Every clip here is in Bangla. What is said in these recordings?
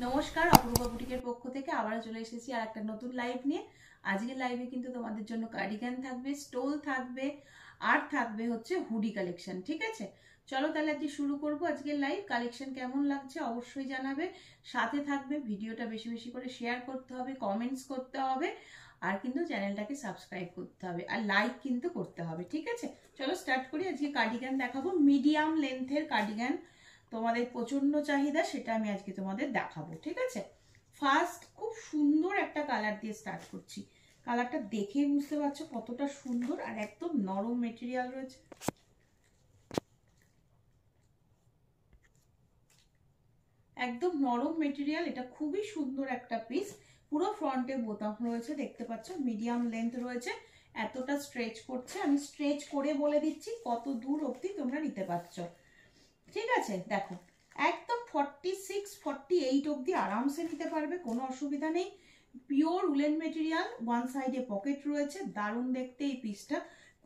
নমস্কার, অপরূপা বুটিকের পক্ষ থেকে আবার চলে এসেছি আর একটা নতুন লাইভ নিয়ে। আজকের লাইভে কিন্তু তোমাদের জন্য কার্ডিগান থাকবে, স্টোল থাকবে, আর থাকবে হচ্ছে হুডি কালেকশন। ঠিক আছে, চলো তাহলে আজকে শুরু করবো আজকের লাইভ। কালেকশন কেমন লাগছে অবশ্যই জানাবে, সাথে থাকবে। ভিডিওটা বেশি বেশি করে শেয়ার করতে হবে, কমেন্টস করতে হবে, আর কিন্তু চ্যানেলটাকে সাবস্ক্রাইব করতে হবে, আর লাইক কিন্তু করতে হবে। ঠিক আছে, চলো স্টার্ট করি। আজকে কার্ডিগান দেখাবো, মিডিয়াম লেন্থের কার্ডিগান। তোমাদের প্রচন্ড চাহিদা, সেটা আমি আজকে তোমাদের দেখাবো। ঠিক আছে, ফার্স্ট খুব সুন্দর একটা কালার দিয়ে স্টার্ট করছি। কালারটা দেখেই বুঝতে পারছো কতটা সুন্দর, আর একদম নরম মেটেরিয়াল রয়েছে। একদম নরম মেটেরিয়াল, এটা খুবই সুন্দর একটা পিস। পুরো ফ্রন্টে বোতাম রয়েছে, দেখতে পাচ্ছ, মিডিয়াম লেন্থ রয়েছে। এতটা স্ট্রেচ করছে, আমি স্ট্রেচ করে বলে দিচ্ছি কত দূর অবধি তোমরা নিতে পারছো। ঠিক আছে, দেখো একদম 46-48 অবধি আরামসে নিতে পারবে, কোনো অসুবিধা নেই। পিওর উলেন মেটেরিয়াল, ওয়ান সাইডে পকেট রয়েছে, দারুণ দেখতে এই পিসটা।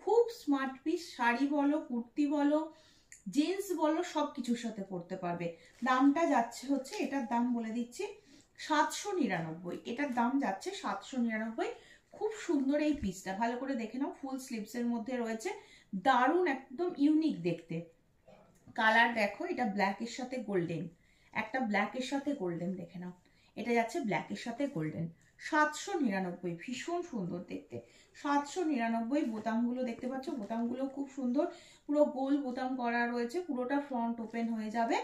খুব স্মার্ট পিস, শাড়ি বলো, কুর্তি বলো, জিন্স বলো, সব কিছুর সাথে পরতে পারবে। দামটা যাচ্ছে হচ্ছে, এটার দাম বলে দিচ্ছি 799। এটার দাম যাচ্ছে 799। খুব সুন্দর এই পিসটা, ভালো করে দেখে নাও। ফুল স্লিভসের মধ্যে রয়েছে, দারুণ একদম ইউনিক দেখতে। কালার দেখো, এটা ব্ল্যাকের সাথে গোল্ডেন, একটা ব্ল্যাকের সাথে গোল্ডেন, দেখে নাও। এটা যাচ্ছে ব্ল্যাকের সাথে গোল্ডেন। 799, ভীষণ সুন্দর দেখতে। 799। বোতামগুলো দেখতে পাচ্ছ, বোতামগুলো খুব সুন্দর, পুরো গোল বোতাম করা রয়েছে, পুরোটা ফ্রন্ট ওপেন হয়ে যাবে।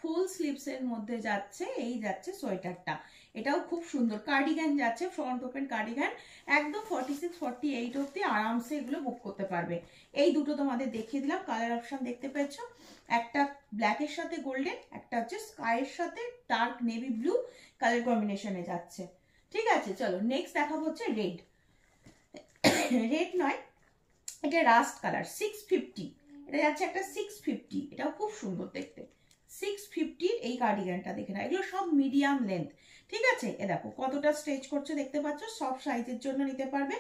ফুল স্লিভস এর মধ্যে যাচ্ছে, এই যাচ্ছে সোয়েটারটা, এটাও খুব সুন্দর। কার্ডিগান যাচ্ছে, ফ্রন্ট ওপেন কার্ডিগান, একদম 46-48 অব্দি আরামসে এগুলো বুক করতে পারবে। এই দুটো তোমাদের দেখিয়ে দিলাম। কালার অপশন দেখতে পেয়েছো, একটা ব্ল্যাকের সাথে গোল্ডেন, একটা হচ্ছে স্কাইয়ের সাথে ডার্ক নেভি ব্লু কালার কম্বিনেশনে যাচ্ছে। ঠিক আছে, চলো নেক্সট দেখাবো হচ্ছে রেড। রেড নয়, এটা রাস্ট কালার, 650। এটা যাচ্ছে একটা 650, এটাও খুব সুন্দর দেখতে। 650 এই কার্ডিগানটা দেখে না, এগুলো সব মিডিয়াম লেন্থ। ঠিক আছে, এ দেখো কতটা স্ট্রেচ করছে দেখতে পাচ্ছ, সব সাইজের জন্য নিতে পারবে।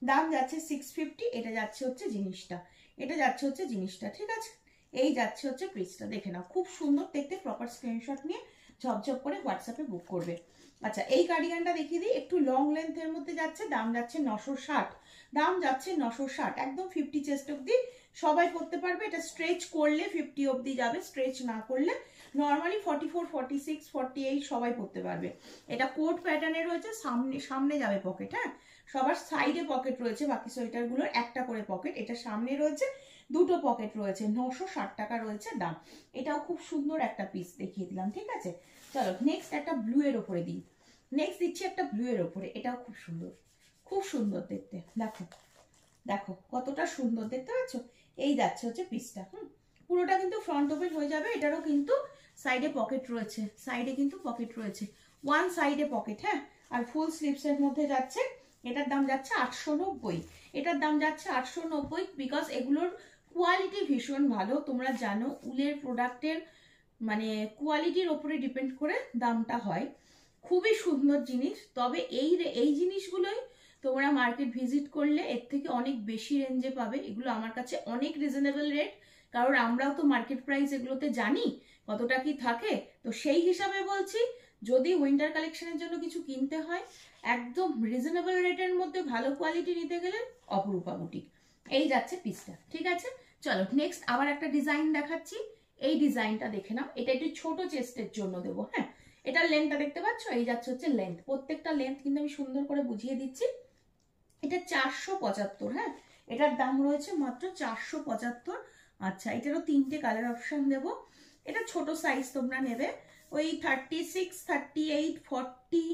দাম যাচ্ছে 650। এটা যাচ্ছে হচ্ছে জিনিসটা, এটা যাচ্ছে হচ্ছে জিনিসটা। ঠিক আছে, এই যাচ্ছে হচ্ছে পিসটা, দেখে নাও, খুব সুন্দর দেখতে। প্রপার স্ক্রিনশট নিয়ে ঝপঝপ করে হোয়াটসঅ্যাপে বুক করবে। আচ্ছা, এই কার্ডিগানটা দেখিয়ে দিই, একটু লং লেন্থের মধ্যে যাচ্ছে, দাম যাচ্ছে 960। দাম যাচ্ছে 960, একদম 50 চেস্ট অব্দি সবাই পরতে পারবে। এটা স্ট্রেচ করলে 50 অব্দি যাবে, স্ট্রেচ না করলে নর্মালি 44, 46, 48 সবাই পরতে পারবে। এটা কোট প্যাটার্নে রয়েছে, সামনে সামনে যাবে পকেট। হ্যাঁ, সবার সাইডে পকেট রয়েছে, বাকি সোয়েটারগুলোর একটা করে পকেট, এটা সামনে রয়েছে, দুটো পকেট রয়েছে। 960 টাকা রয়েছে দাম। এটাও খুব সুন্দর একটা পিস দেখিয়ে দিলাম। ঠিক আছে, চলো নেক্সট একটা ব্লু এর ওপরে দিই। নেক্সট দিচ্ছি একটা ব্লু এর ওপরে, এটাও খুব সুন্দর, খুব সুন্দর দেখতে। দেখো দেখো কতটা সুন্দর দেখতে পাচ্ছ। এই যাচ্ছে হচ্ছে পিসটা। পুরোটা কিন্তু ফ্রন্ট ওপেন হয়ে যাবে। এটারও কিন্তু সাইডে পকেট রয়েছে, সাইডে কিন্তু পকেট রয়েছে, ওয়ান সাইডে পকেট। হ্যাঁ, আর ফুল স্লিভস এর মধ্যে যাচ্ছে। এটার দাম যাচ্ছে 890। এটার দাম যাচ্ছে 890, বিকজ এগুলোর কোয়ালিটি ভীষণ ভালো। তোমরা জানো উলের প্রোডাক্টের মানে কোয়ালিটির ওপরে ডিপেন্ড করে দামটা হয়। খুবই সুন্দর জিনিস, তবে এই জিনিসগুলোই তোমরা মার্কেট ভিজিট করলে এর থেকে অনেক বেশি রেঞ্জে পাবে। এগুলো আমার কাছে অনেক রিজনেবল রেট, কারণ আমরাও তো মার্কেট প্রাইস এগুলোতে জানি কতটা কি থাকে। তো সেই হিসাবে বলছি, যদি উইন্টার কালেকশনের জন্য কিছু কিনতে হয়, একদম রিজনেবল রেটের মধ্যে ভালো কোয়ালিটি নিতে গেলে অপরূপা বুটিক। এই যাচ্ছে পিসটা। ঠিক আছে, চলো নেক্সট আবার একটা ডিজাইন দেখাচ্ছি। এই ডিজাইনটা দেখে নাও, এটা একটু ছোট চেস্টের জন্য দেবো। হ্যাঁ, এটার লেন্থটা দেখতে পাচ্ছ, এই যাচ্ছে হচ্ছে লেন্থ, প্রত্যেকটা লেন্থ কিন্তু আমি সুন্দর করে বুঝিয়ে দিচ্ছি। এটা 475। হ্যাঁ, এটার দাম রয়েছে মাত্র 475। আচ্ছা, এটারও তিনটে কালার অপশন দেবো। এটা ছোট সাইজ তোমরা নেবে, ওই 36, 38, 40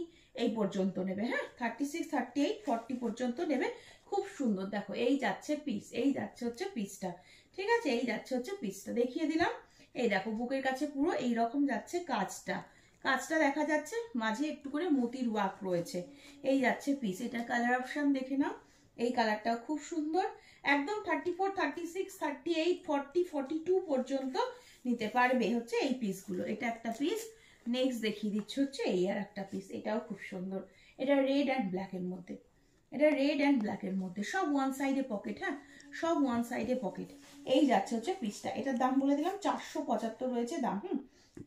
এই পর্যন্ত নেবে। হ্যাঁ, 36, 38, 40 পর্যন্ত নেবে। খুব সুন্দর দেখো, এই যাচ্ছে পিস, এই যাচ্ছে হচ্ছে পিসটা। ঠিক আছে, এই যাচ্ছে হচ্ছে পিসটা দেখিয়ে দিলাম। এই দেখো বুকের কাছে পুরো এই রকম যাচ্ছে কাজটা, কাজটা দেখা যাচ্ছে, মাঝে একটু করে মতির ওয়ার্ক রয়েছে। এই যাচ্ছে পিস। এটা কালার অপশন দেখে নাও, এই কালারটাও খুব সুন্দর। একদম 34, 36, 38, 40, 42 পর্যন্ত নিতে পারবে হচ্ছে এই পিসগুলো। এটা একটা পিস। নেক্সট দেখিয়ে দিচ্ছি হচ্ছে এই আর একটা পিস, এটাও খুব সুন্দর। এটা রেড অ্যান্ড ব্ল্যাক এর মধ্যে, এটা রেড অ্যান্ড ব্ল্যাক এর মধ্যে, সব ওয়ান সাইডে পকেট। হ্যাঁ, সব ওয়ান সাইডে পকেট। এই যাচ্ছে হচ্ছে পিসটা। এটার দাম বলে দিলাম 475 রয়েছে দাম।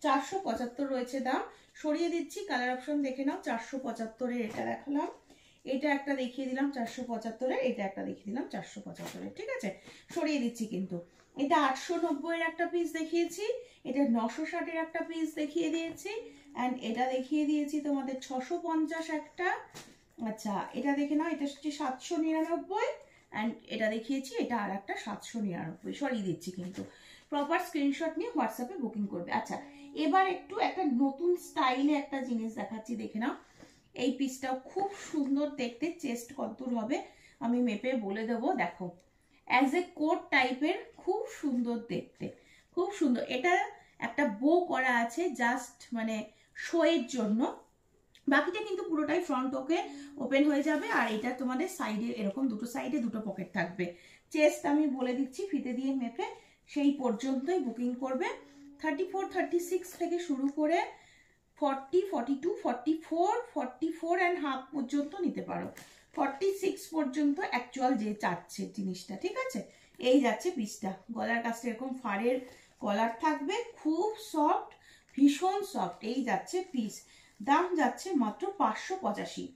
475 রয়েছে দাম। সরিয়ে দিচ্ছি, কালার অপশন দেখে নাও। 475-এর এটা দেখালাম, এটা একটা দেখিয়ে দিলাম 475-এর, এটা একটা দেখিয়ে দিলাম 475-এর, ঠিক আছে। সরিয়ে দিচ্ছি কিন্তু। এটা 890-এর একটা পিস দেখিয়েছি, এটা 960-এর একটা পিস দেখিয়ে দিয়েছি, অ্যান্ড এটা দেখিয়ে দিয়েছি তোমাদের 650 একটা। আচ্ছা এটা দেখে নাও, এটা হচ্ছে 799, অ্যান্ড এটা দেখিয়েছি, এটা আর একটা 799। সরিয়ে দিচ্ছি কিন্তু। প্রপার স্ক্রিনশট নিয়ে হোয়াটসঅ্যাপে বুকিং করবে। আচ্ছা এবার একটু একটা নতুন স্টাইলে একটা জিনিস দেখাচ্ছি, দেখে নাও। এই পিসটাও খুব সুন্দর দেখতে, চেস্ট কতদূর হবে আমি মেপে বলে দেবো। দেখো অ্যাজ এ কোট টাইপের, খুব সুন্দর দেখতে, খুব সুন্দর। এটা একটা বো করা আছে জাস্ট মানে শোয়ের জন্য, বাকিটা কিন্তু পুরোটাই ফ্রন্ট ওপেন হয়ে যাবে। আর এটা তোমাদের সাইডে এরকম দুটো সাইডে দুটো পকেট থাকবে। চেস্ট আমি বলে দিচ্ছি ফিতে দিয়ে মেপে, সেই পর্যন্তই বুকিং করবে। 34, 36 থেকে শুরু করে 40, 42, 44, 44.5 পর্যন্ত নিতে পারো। 46 পর্যন্ত অ্যাকচুয়াল যে চাচ্ছে জিনিসটা, ঠিক আছে। এই যাচ্ছে পিসটা, গলার কাছে এরকম ফাড়ের কলার থাকবে, খুব সফট, ভীষণ সফট। এই যাচ্ছে পিস, দাম যাচ্ছে মাত্র 585,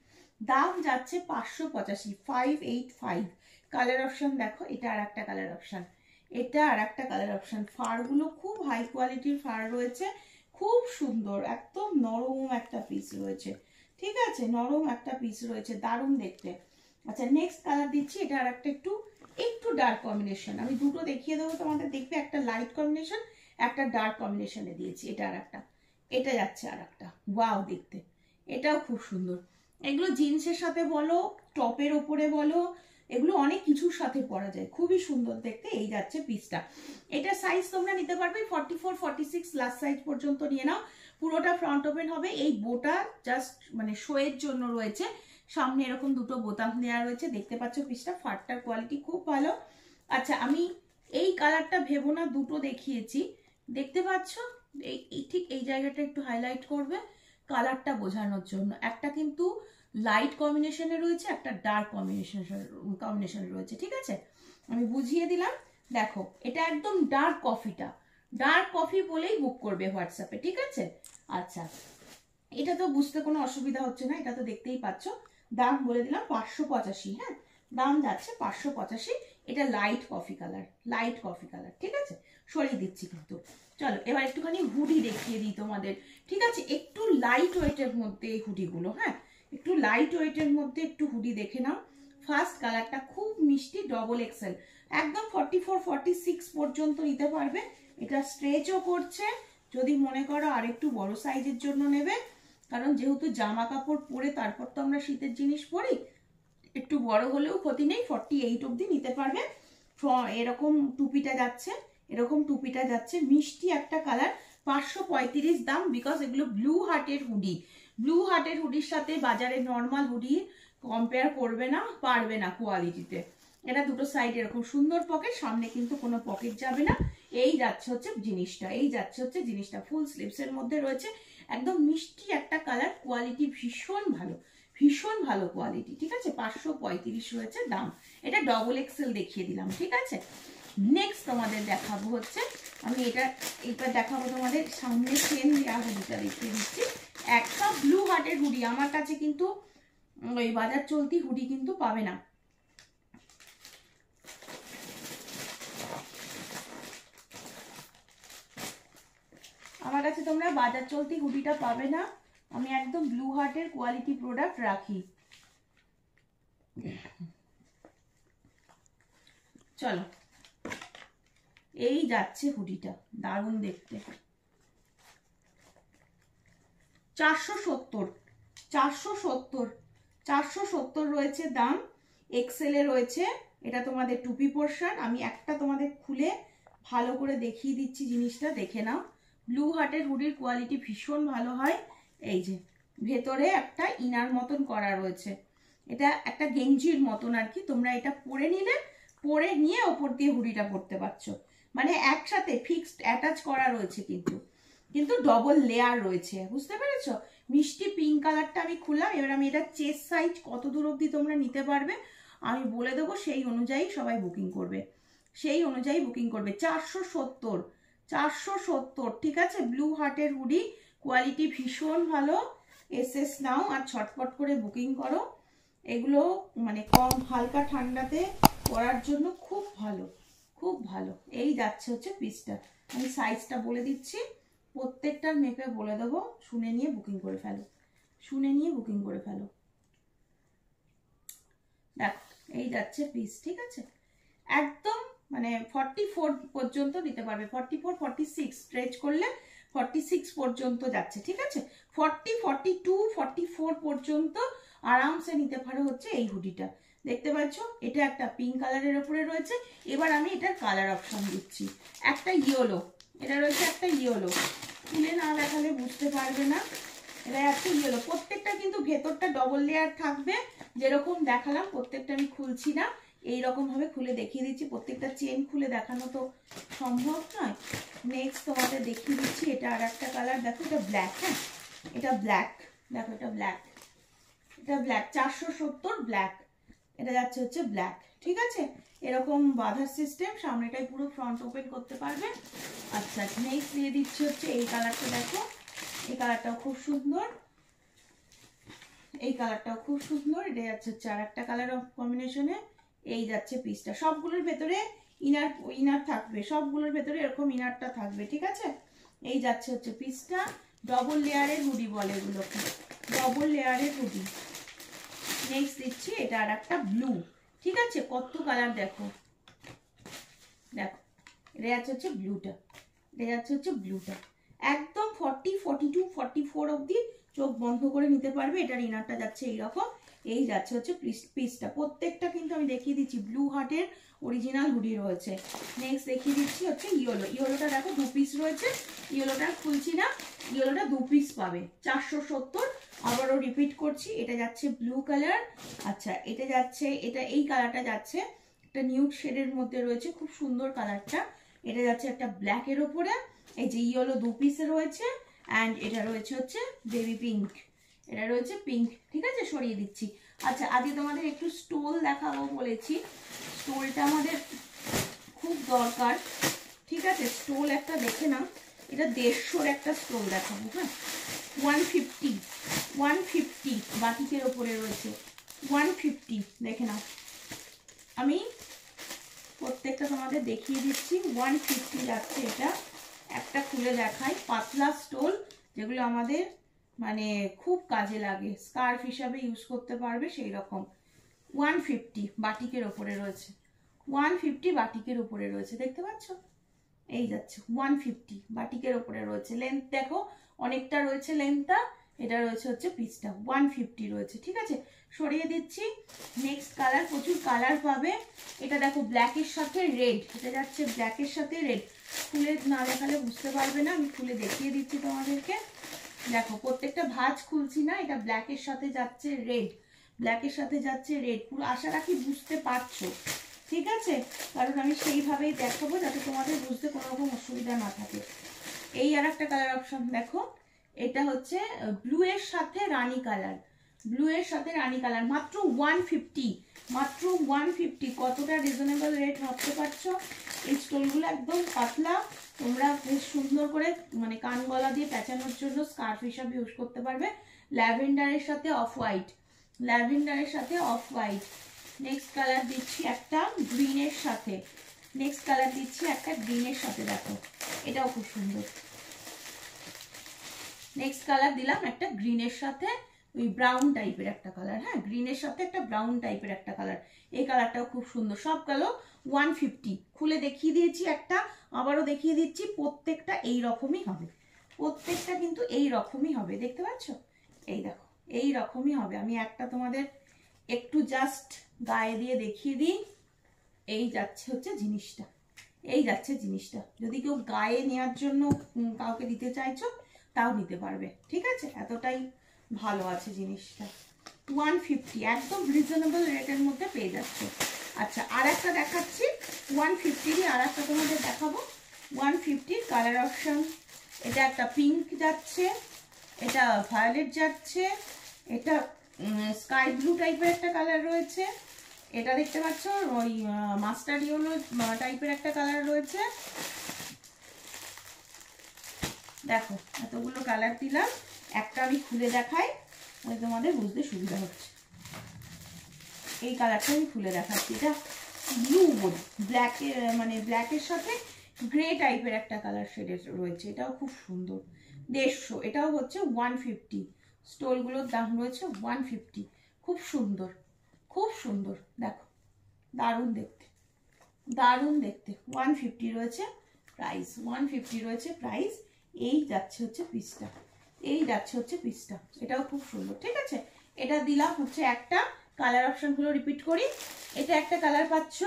দাম যাচ্ছে 585, 585। কালার অপশন দেখো, এটা আর একটা কালার অপশন, এটা আর একটা কালার অপশন। ফাড়গুলো খুব হাই কোয়ালিটির ফাড় রয়েছে, খুব সুন্দর, একদম নরম একটা পিস রয়েছে, ঠিক আছে, নরম একটা পিস রয়েছে, দারুণ দেখতে। আচ্ছা নেক্সট কালার দিচ্ছি, এটা আর একটা একটু একটু ডার্ক কম্বিনেশন, আমি দুটো দেখিয়ে দেবো তোমাদের, দেখবে একটা লাইট কম্বিনেশন, একটা ডার্ক কম্বিনেশনে দিয়েছি। এটা আর একটা, এটা যাচ্ছে আর একটা, ওয়াও দেখতে, এটাও খুব সুন্দর। এগুলো জিন্সের সাথে বলো, টপের ওপরে বলো, এগুলো অনেক কিছুর সাথে পরা যায়, খুবই সুন্দর দেখতে। এই যাচ্ছে পিসটা, এটা সাইজ তোমরা নিতে পারবে 44, 46 লাস্ট সাইজ পর্যন্ত নিয়ে নাও। পুরোটা ফ্রন্ট ওপেন হবে, এই বোটা জাস্ট মানে শোয়ের জন্য রয়েছে, সামনে এরকম দুটো বোতাম দেওয়া রয়েছে, দেখতে পাচ্ছ পিসটা, ফাটটার কোয়ালিটি খুব ভালো। আচ্ছা আমি এই কালারটা ভেবো না, দুটো দেখিয়েছি, দেখতে পাচ্ছ এই ঠিক এই জায়গাটা একটু হাইলাইট করবে কালারটা বোঝানোর জন্য। একটা কিন্তু লাইট কম্বিনেশনে রয়েছে, একটা ডার্ক কম্বিনেশনে রয়েছে, ঠিক আছে, আমি বুঝিয়ে দিলাম। দেখো এটা একদম ডার্ক কফিটা, ডার্ক কফি বলেই বুক করবে হোয়াটসঅ্যাপে, ঠিক আছে। আচ্ছা এটা তো বুঝতে কোনো অসুবিধা হচ্ছে না, এটা তো দেখতেই পাচ্ছ। দাম বলে দিলাম 585, হ্যাঁ দাম যাচ্ছে 585। এটা light coffee colour, light coffee colour, ঠিক আছে, সরিয়ে দিচ্ছি কিন্তু। চলো এবার একটুখানি হুডি দেখিয়ে দিই তোমাদের, ঠিক আছে, একটু লাইট ওয়েটের মধ্যে এই হুডিগুলো, হ্যাঁ একটু লাইট ওয়েটের মধ্যে একটু হুডি দেখে নাও। ফার্স্ট কালারটা খুব মিষ্টি, ডবল এক্সেল, একদম 44, 46 পর্যন্ত নিতে পারবে। এটা স্ট্রেচও করছে, যদি মনে করো আর একটু বড় সাইজের জন্য নেবে, কারণ যেহেতু জামা কাপড় পরে তারপর তো আমরা শীতের জিনিস পরি, একটু বড় হলেও ক্ষতি নেই, 48 অবধি নিতে পারবে। এরকম টুপিটা যাচ্ছে, এরকম টুপিটা যাচ্ছে, মিষ্টি একটা কালার, 535 দাম। বিকজ এগুলো ব্লু হার্টের হুডি, ব্লু হার্টের হুডির সাথে বাজারে নর্মাল হুডি কম্পেয়ার করবে না, পারবে না কোয়ালিটিতে। এটা দুটো সাইড এরকম সুন্দর পকেট, সামনে কিন্তু কোনো পকেট যাবে না। এই যাচ্ছে হচ্ছে জিনিসটা, এই যাচ্ছে হচ্ছে জিনিসটা, ফুল স্লিভস এর মধ্যে রয়েছে, একদম মিষ্টি একটা কালার, কোয়ালিটি ভীষণ ভালো, ভীষণ ভালো কোয়ালিটি, ঠিক আছে। 535 রয়েছে দাম। এটা ডবল এক্সেল দেখিয়ে দিলাম, ঠিক আছে। নেক্সট তোমাদের দেখাবো হচ্ছে, আমি এটা দেখাবো তোমাদের, সামনে চেন দেওয়া হুডিটা দেখিয়ে দিচ্ছি। একটা ব্লু হার্টের হুডি, আমার কাছে কিন্তু ওই বাজার চলতি হুডি কিন্তু পাবে না, আমার কাছে তোমরা বাজার চলতি হুডিটা পাবে না, আমি একদম ব্লু হার্টের কোয়ালিটি প্রোডাক্ট রাখি। চলো এই যাচ্ছে হুডিটা, দারুণ দেখতে, 470, 470, 470 রয়েছে দাম, এক্সেলে রয়েছে। এটা তোমাদের টুপি পোর্শন, আমি একটা তোমাদের খুলে ভালো করে দেখিয়ে দিচ্ছি, জিনিসটা দেখে নাও। ব্লু হার্টের হুডির কোয়ালিটি ভীষণ ভালো হয়। এই যে ভেতরে একটা ইনার মতন করা রয়েছে, এটা একটা গেঞ্জির মতন আর কি, তোমরা এটা পরে নিলে, পরে নিয়ে ওপর দিয়ে হুডিটা পরতে পারছো, মানে একসাথে ফিক্সড অ্যাটাচ করা রয়েছে, কিন্তু ডবল লেয়ার রয়েছে, বুঝতে পেরেছো। মিষ্টি পিঙ্ক কালারটা আমি খুললাম, এবার আমি এটা চেস্ট সাইজ কত দূর অবধি তোমরা নিতে পারবে আমি বলে দেবো, সেই অনুযায়ী সবাই বুকিং করবে, সেই অনুযায়ী বুকিং করবে। 470, 470, ঠিক আছে। ব্লু হার্টের হুডি, কোয়ালিটি ভীষণ ভালো। এসএস নাও আর ছটপট করে বুকিং করো। এগুলো মানে কম হালকা ঠান্ডাতে পরার জন্য খুব ভালো, খুব ভালো। এই যাচ্ছে হচ্ছে পিসটা, আমি সাইজটা বলে দিচ্ছি, প্রত্যেকটার মেপে বলে দেবো, শুনে নিয়ে বুকিং করে ফেলো, শুনে নিয়ে বুকিং করে ফেলো। দেখো এই যাচ্ছে পিস, ঠিক আছে। একদম মানে 44 পর্যন্ত দিতে পারবে, 44 46 স্ট্রেচ করলে 46 পর্যন্ত যাচ্ছে, ঠিক আছে। 40 42 44 পর্যন্ত আরামসে নিতে পারো হচ্ছে এই হুডিটা। দেখতে পাচ্ছ এটা একটা পিঙ্ক কালারের উপরে রয়েছে। এবার আমি এটার কালার অপশন দিচ্ছি, একটা ইয়েলো, এটা রয়েছে একটা ইয়েলো, খুলে না দেখালে বুঝতে পারবে না। এটা একটা ইয়েলো, প্রত্যেকটা কিন্তু ভেতরটা ডবল লেয়ার থাকবে, যেরকম দেখালাম। প্রত্যেকটা আমি খুলছি না, এইরকম ভাবে খুলে দেখিয়ে দিচ্ছি, প্রত্যেকটা চেন খুলে দেখানো তো সম্ভব নয়। নেক্সট তোমাদের দেখিয়ে দিচ্ছি, এটা আর একটা কালার, দেখো এটা ব্ল্যাক, হ্যাঁ এটা ব্ল্যাক, দেখো এটা ব্ল্যাক, এটা ব্ল্যাক 470 ব্ল্যাক, এটা যাচ্ছে হচ্ছে ব্ল্যাক, ঠিক আছে। এরকম বাঁধার সিস্টেম, সামনেটাই পুরো ফ্রন্ট ওপেন করতে পারবে। আচ্ছা নেক্সট দিয়ে দিচ্ছি হচ্ছে এই কালারটা, দেখো এই কালারটাও খুব সুন্দর, এই কালারটাও খুব সুন্দর। এটা যাচ্ছে হচ্ছে আর একটা কালার অফ কম্বিনেশনে। এই যাচ্ছে পিসটা, সবগুলোর ভেতরে ইনার ইনার থাকবে, সবগুলোর ভেতরে এরকম ইনারটা থাকবে, ঠিক আছে। এই যাচ্ছে হচ্ছে পিসটা, ডবল লেয়ারের হুডি বলে এগুলোকে, ডবল লেয়ারের হুডি। নেক্সট দিচ্ছি এটা আর একটা ব্লু, ঠিক আছে। কত কালার দেখো, দেখো এটা যাচ্ছে হচ্ছে ব্লুটা, এটা যাচ্ছে হচ্ছে ব্লুটা। একদম 40 42 44 অবধি চোখ বন্ধ করে নিতে পারবে। এটার ইনারটা যাচ্ছে এইরকম, এই যাচ্ছে হচ্ছে পিসটা। প্রত্যেকটা কিন্তু আমি দেখিয়ে দিচ্ছি ব্লু হার্টের অরিজিনাল হুডি রয়েছে। নেক্সট দেখিয়ে দিচ্ছি হচ্ছে ইয়েলো, ইয়েলোটা দেখো 2 পিস রয়েছে, ইয়েলোটা খুলছি না, ইয়েলোটা 2 পিস পাবে 470। আবারও রিপিট করছি, এটা যাচ্ছে ব্লু কালার। আচ্ছা এটা যাচ্ছে, এটা এই কালারটা যাচ্ছে একটা নিউড শেডের মধ্যে রয়েছে, খুব সুন্দর কালারটা। এটা যাচ্ছে একটা ব্ল্যাকের ওপরে, এই যে ইয়েলো 2 পিসে রয়েছে, অ্যান্ড এটা রয়েছে হচ্ছে বেবি পিঙ্ক, এটা রয়েছে পিঙ্ক, ঠিক আছে। সরিয়ে দিচ্ছি। আচ্ছা আজকে তোমাদের একটু স্টোল দেখাবো বলেছি, স্টোলটা আমাদের খুব দরকার, ঠিক আছে। স্টোল একটা দেখে নাও, এটা 150 একটা স্টোল দেখাবো, হ্যাঁ 150 বাটিকের ওপরে রয়েছে 150, দেখে নাও। আমি প্রত্যেকটা তোমাদের দেখিয়ে দিচ্ছি, 150 যাচ্ছে এটা। একটা খুলে দেখাই, পাতলা স্টোল যেগুলো আমাদের মানে খুব কাজে লাগে, স্কার্ফ হিসাবে ইউজ করতে পারবে সেই রকম। 150 বাটিকের ওপরে রয়েছে, 150 বাটিকের উপরে রয়েছে, দেখতে পাচ্ছ এই যাচ্ছে 150 বাটিকের উপরে রয়েছে। লেন্থ দেখো অনেকটা রয়েছে লেন্থটা, এটা রয়েছে হচ্ছে পিসটা 150 রয়েছে, ঠিক আছে। সরিয়ে দিচ্ছি। নেক্সট কালার, প্রচুর কালার পাবে। এটা দেখো ব্ল্যাকের সাথে রেড, এটা যাচ্ছে ব্ল্যাকের সাথে রেড, খুলে না দেখালে বুঝতে পারবে না, আমি খুলে দেখিয়ে দিচ্ছি তোমাদেরকে। দেখো প্রত্যেকটা ভাঁজ খুলছি না, এটা ব্ল্যাকের সাথে যাচ্ছে রেড, ব্ল্যাকের সাথে যাচ্ছে রেড, পুরো আশা রাখি বুঝতে পারছো, ঠিক আছে। কারণ আমি সেইভাবেই দেখাবো যাতে তোমাদের বুঝতে কোনো রকম অসুবিধা না থাকে। এই আর একটা কালার অপশন দেখো, এটা হচ্ছে ব্লু এর সাথে রানী কালার, ব্লু এর সাথে রানী কালার, মাত্র 150, মাত্র 150। কতটা রিজনেবল রেট ভাবতে পারছো। এই স্টোনগুলো একদম পাতলা, তোমরা বেশ সুন্দর করে মানে কান গলা দিয়ে পেঁচানোর জন্য স্কার্ফ হিসাবে ইউজ করতে পারবে। ল্যাভেন্ডারের সাথে অফ হোয়াইট, ল্যাভেন্ডারের সাথে অফ হোয়াইট। নেক্সট কালার দিচ্ছি একটা গ্রিনের সাথে, নেক্সট কালার দিচ্ছি একটা গ্রিনের সাথে, দেখো এটাও খুব সুন্দর। নেক্সট কালার দিলাম একটা গ্রিনের সাথে ওই ব্রাউন টাইপের একটা কালার, হ্যাঁ গ্রিনের সাথে একটা ব্রাউন টাইপের একটা কালার, এই কালারটাও খুব সুন্দর। সব কালো 150। খুলে দেখিয়ে দিয়েছি একটা, আবারও দেখিয়ে দিচ্ছি, প্রত্যেকটা এই রকমই হবে, প্রত্যেকটা কিন্তু এই রকমই হবে, দেখতে পাচ্ছ এই দেখো এই রকমই হবে। আমি একটা তোমাদের একটু জাস্ট গায়ে দিয়ে দেখিয়ে দিই। এই যাচ্ছে হচ্ছে জিনিসটা, এই যাচ্ছে জিনিসটা। যদি কেউ গায়ে নেওয়ার জন্য কাউকে দিতে চাইছো তাও নিতে পারবে, ঠিক আছে। এতটাই ভালো আছে জিনিসটা। 150 একদম রিজনেবল রেটের মধ্যে পেয়ে যাচ্ছে। আচ্ছা আর একটা দেখাচ্ছি 150 আর একটা তোমাদের দেখাবো। 150 কালার অপশন, এটা একটা পিঙ্ক যাচ্ছে, এটা ভায়োলেট যাচ্ছে, এটা স্কাই ব্লু টাইপের একটা কালার রয়েছে, এটা দেখতে পাচ্ছ ওই মাস্টার্ড ইয়েলো টাইপের একটা কালার রয়েছে, দেখো এতগুলো কালার দিলাম, একটা আমি খুলে দেখাই তোমাদের বুঝতে সুবিধা হচ্ছে। এই কালারটা আমি খুলে দেখাচ্ছি, এটা ব্লু ব্ল্যাক, মানে ব্ল্যাকের সাথে গ্রে টাইপের একটা কালার শেডের রয়েছে, এটাও খুব সুন্দর। 150, এটাও হচ্ছে 150, স্টোলগুলোর দাম রয়েছে 150। খুব সুন্দর, খুব সুন্দর, দেখো দারুণ দেখতে, দারুণ দেখতে। 150 রয়েছে প্রাইস, 150 রয়েছে প্রাইস। এই যাচ্ছে হচ্ছে পিসটা, এই যাচ্ছে হচ্ছে পিসটা, এটাও খুব সুন্দর। ঠিক আছে, এটা দিলাম হচ্ছে একটা। কালার অপশনগুলো রিপিট করি, এটা একটা কালার পাচ্ছ,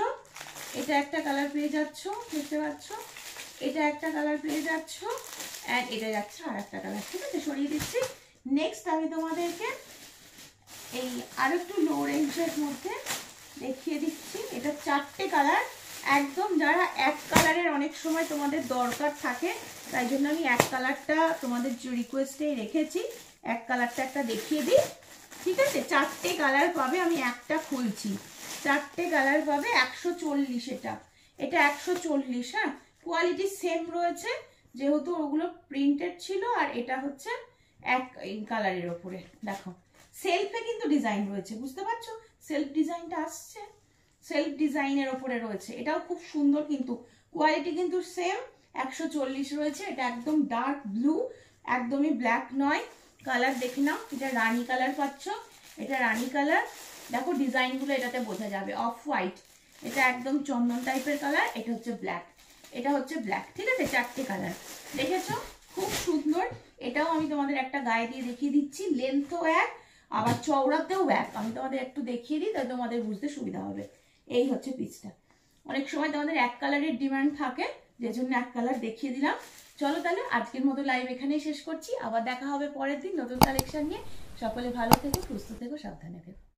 এটা একটা কালার পেয়ে যাচ্ছ, দেখতে পাচ্ছ, এটা একটা কালার পেয়ে যাচ্ছ, অ্যান্ড এটা যাচ্ছে আর একটা কালার। ঠিক আছে, সরিয়ে দিচ্ছি। নেক্সট আমি তোমাদেরকে এই আর একটু লো রেঞ্জের মধ্যে দেখিয়ে দিচ্ছি। এটা 4টে কালার, একদম যারা এক কালারের অনেক সময় তোমাদের দরকার থাকে, তাই জন্য আমি এক কালারটা তোমাদের রিকোয়েস্টেই রেখেছি, এক কালারটা একটা দেখিয়ে দিই। ঠিক আছে, 4টে কালার পাবে, আমি একটা খুলছি, 4টে কালার পাবে। 140, এটা 140। হ্যাঁ, কোয়ালিটি সেম রয়েছে যেহেতু ওগুলো প্রিন্টেড ছিল, আর এটা হচ্ছে এক কালারের ওপরে। দেখো সেলফে কিন্তু ডিজাইন রয়েছে, বুঝতে পারছো, সেলফ ডিজাইনটা আসছে, সেলফ ডিজাইনের ওপরে রয়েছে, এটাও খুব সুন্দর। কিন্তু কোয়ালিটি কিন্তু সেম। 140 রয়েছে, এটা একদম ডার্ক ব্লু, একদমই ব্ল্যাক নয়। কালার দেখে নাও, এটা রানী কালার পাচ্ছ, এটা রানী কালার। দেখো ডিজাইনগুলো এটাতে বোঝা যাবে, অফ হোয়াইট, এটা একদম চন্দন টাইপের কালার, এটা হচ্ছে ব্ল্যাক, এটা হচ্ছে ব্ল্যাক। ঠিক আছে, 4টে কালার দেখেছো, খুব সুন্দর। এটাও আমি তোমাদের একটা গায়ে দিয়ে দেখিয়ে দিচ্ছি, লেন্থও এক, আবার চওড়াতেও এক। আমি তোমাদের একটু দেখিয়ে দিই, তাই তোমাদের বুঝতে সুবিধা হবে। এই হচ্ছে পিসটা। অনেক সময় তোমাদের এক কালারের ডিমান্ড থাকে, যে জন্য এক কালার দেখিয়ে দিলাম। চলো তাহলে আজকের মতো লাইভ এখানেই শেষ করছি, আবার দেখা হবে পরের দিন নতুন কালেকশন নিয়ে। সকলে ভালো থেকো, সুস্থ থেকো, সাবধানে থেকো।